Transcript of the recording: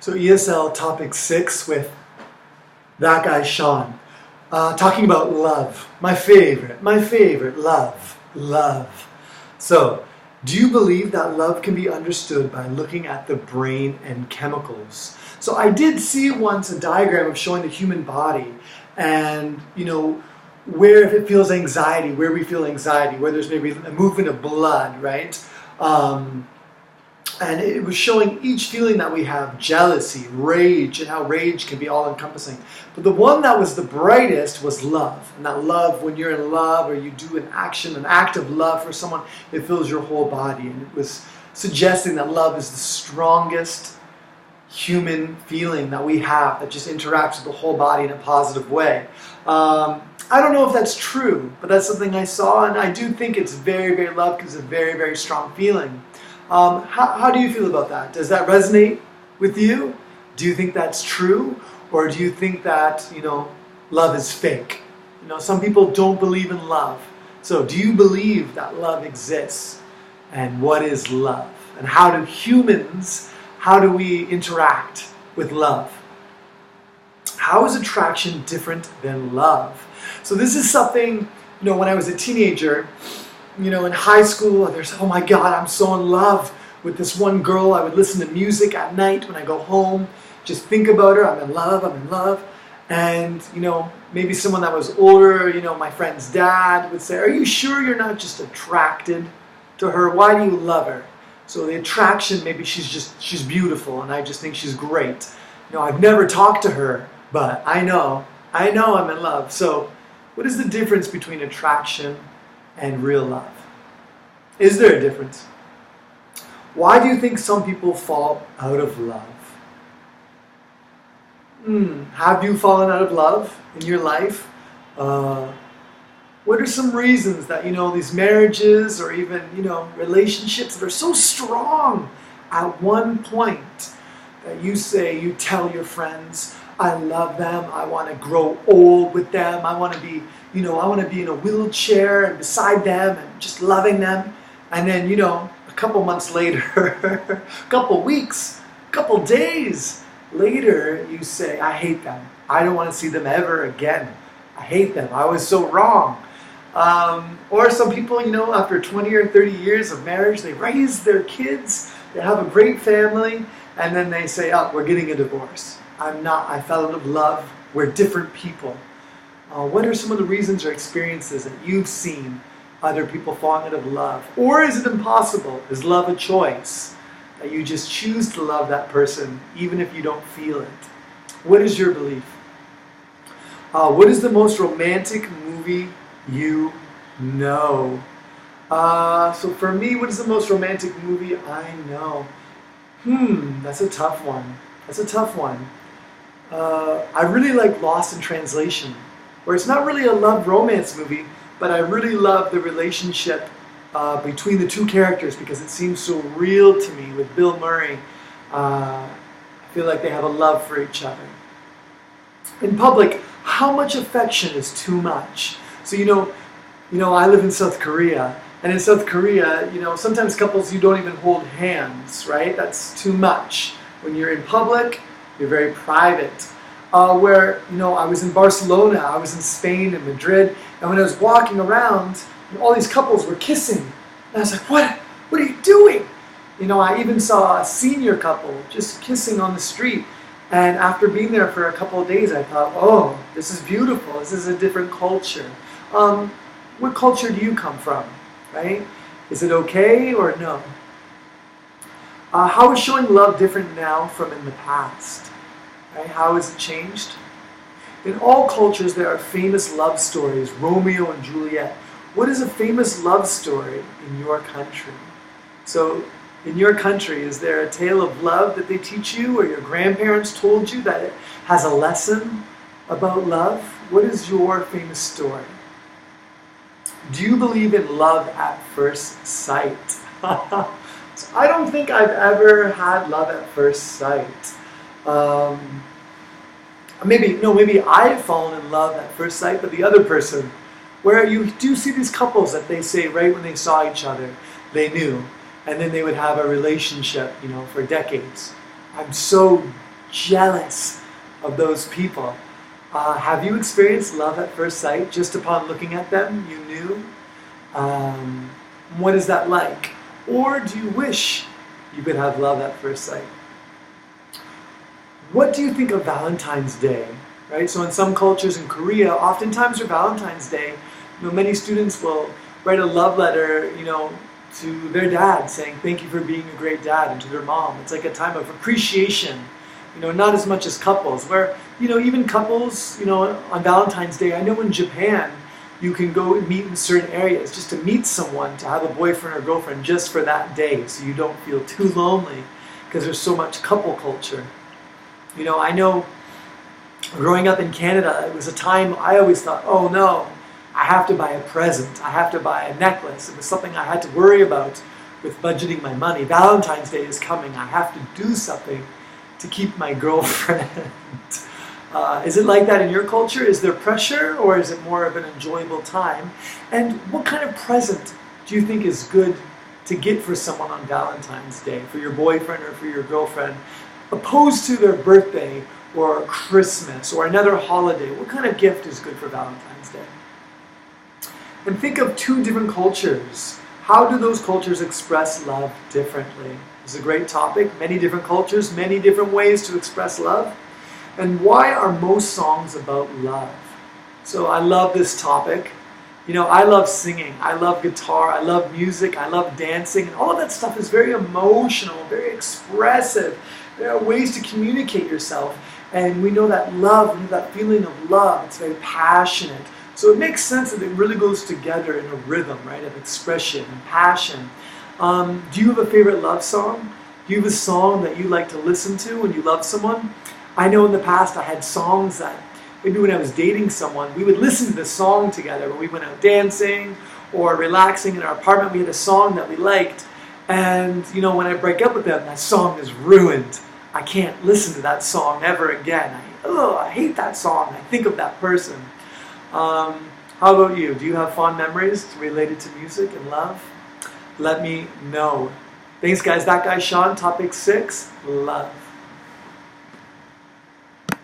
So ESL topic 6 with that guy Shawn, talking about love. My favorite, love. So, do you believe that love can be understood by looking at the brain and chemicals? So I did see once a diagram of showing the human body and, where if it feels anxiety, where we feel anxiety, where there's maybe a movement of blood, right? And it was showing each feeling that we have: jealousy, rage, and how rage can be all-encompassing. But the one that was the brightest was love. And that love, when you're in love or you do an act of love for someone, it fills your whole body. And it was suggesting that love is the strongest human feeling that we have, that just interacts with the whole body in a positive way. I don't know if that's true, but that's something I saw, and I do think it's very, very love because it's a very, very strong feeling. How do you feel about that? Does that resonate with you? Do you think that's true? Or do you think that, love is fake? Some people don't believe in love. So do you believe that love exists? And what is love? And how do we interact with love? How is attraction different than love? So this is something, when I was a teenager, in high school, oh my God, I'm so in love with this one girl. I would listen to music at night when I go home, just think about her. I'm in love. And, maybe someone that was older, my friend's dad would say, are you sure you're not just attracted to her? Why do you love her? So the attraction, maybe she's beautiful and I just think she's great. I've never talked to her, but I know I'm in love. So what is the difference between attraction and real love? Is there a difference? Why do you think some people fall out of love? Have you fallen out of love in your life? What are some reasons that, these marriages or even, relationships that are so strong at one point that you tell your friends, I love them, I want to grow old with them, I want to be in a wheelchair and beside them and just loving them. And then, a couple months later, a couple weeks, a couple days later, you say, I hate them. I don't want to see them ever again. I hate them. I was so wrong. Or some people, after 20 or 30 years of marriage, they raise their kids, they have a great family, and then they say, oh, we're getting a divorce. I fell out of love. We're different people. What are some of the reasons or experiences that you've seen other people falling out of love? Or is it impossible? Is love a choice? That you just choose to love that person even if you don't feel it? What is your belief? What is the most romantic movie you know? So for me, what is the most romantic movie I know? That's a tough one. I really like Lost in Translation, where it's not really a love romance movie, but I really love the relationship between the two characters because it seems so real to me with Bill Murray. I feel like they have a love for each other. In public, how much affection is too much? So, I live in South Korea, and in South Korea, sometimes couples, you don't even hold hands, right? That's too much. When you're in public, you're very private. I was in Barcelona, I was in Spain and Madrid, and when I was walking around, all these couples were kissing. And I was like, what are you doing? I even saw a senior couple just kissing on the street. And after being there for a couple of days, I thought, oh, this is beautiful. This is a different culture. What culture do you come from, right? Is it okay or no? How is showing love different now from in the past? Right? How has it changed? In all cultures, there are famous love stories, Romeo and Juliet. What is a famous love story in your country? So, in your country, is there a tale of love that they teach you or your grandparents told you that it has a lesson about love? What is your famous story? Do you believe in love at first sight? So I don't think I've ever had love at first sight. Maybe I've fallen in love at first sight, but the other person, where you do see these couples that they say right when they saw each other, they knew, and then they would have a relationship, for decades. I'm so jealous of those people. Have you experienced love at first sight? Just upon looking at them, you knew? What is that like? Or do you wish you could have love at first sight? What do you think of Valentine's Day? Right? So in some cultures in Korea, oftentimes for Valentine's Day, many students will write a love letter, to their dad saying, thank you for being a great dad, and to their mom. It's like a time of appreciation, not as much as couples, where, even couples, on Valentine's Day, I know in Japan, you can go and meet in certain areas just to meet someone, to have a boyfriend or girlfriend just for that day, so you don't feel too lonely, because there's so much couple culture. I know growing up in Canada, it was a time I always thought, oh no, I have to buy a present, I have to buy a necklace. It was something I had to worry about with budgeting my money. Valentine's Day is coming, I have to do something to keep my girlfriend. Is it like that in your culture? Is there pressure, or is it more of an enjoyable time? And what kind of present do you think is good to get for someone on Valentine's Day, for your boyfriend or for your girlfriend, opposed to their birthday or Christmas or another holiday? What kind of gift is good for Valentine's Day? And think of two different cultures. How do those cultures express love differently? It's a great topic. Many different cultures, many different ways to express love. And why are most songs about love? So I love this topic. I love singing, I love guitar, I love music, I love dancing, and all of that stuff is very emotional, very expressive. There are ways to communicate yourself, and we know that love, that feeling of love, it's very passionate. So it makes sense that it really goes together in a rhythm, right, of expression and passion. Do you have a favorite love song? Do you have a song that you like to listen to when you love someone? I know in the past I had songs that, maybe when I was dating someone, we would listen to the song together when we went out dancing or relaxing in our apartment. We had a song that we liked, and when I break up with them, that song is ruined. I can't listen to that song ever again. I hate that song. I think of that person. How about you? Do you have fond memories related to music and love? Let me know. Thanks, guys. That guy's Shawn. Topic 6, love.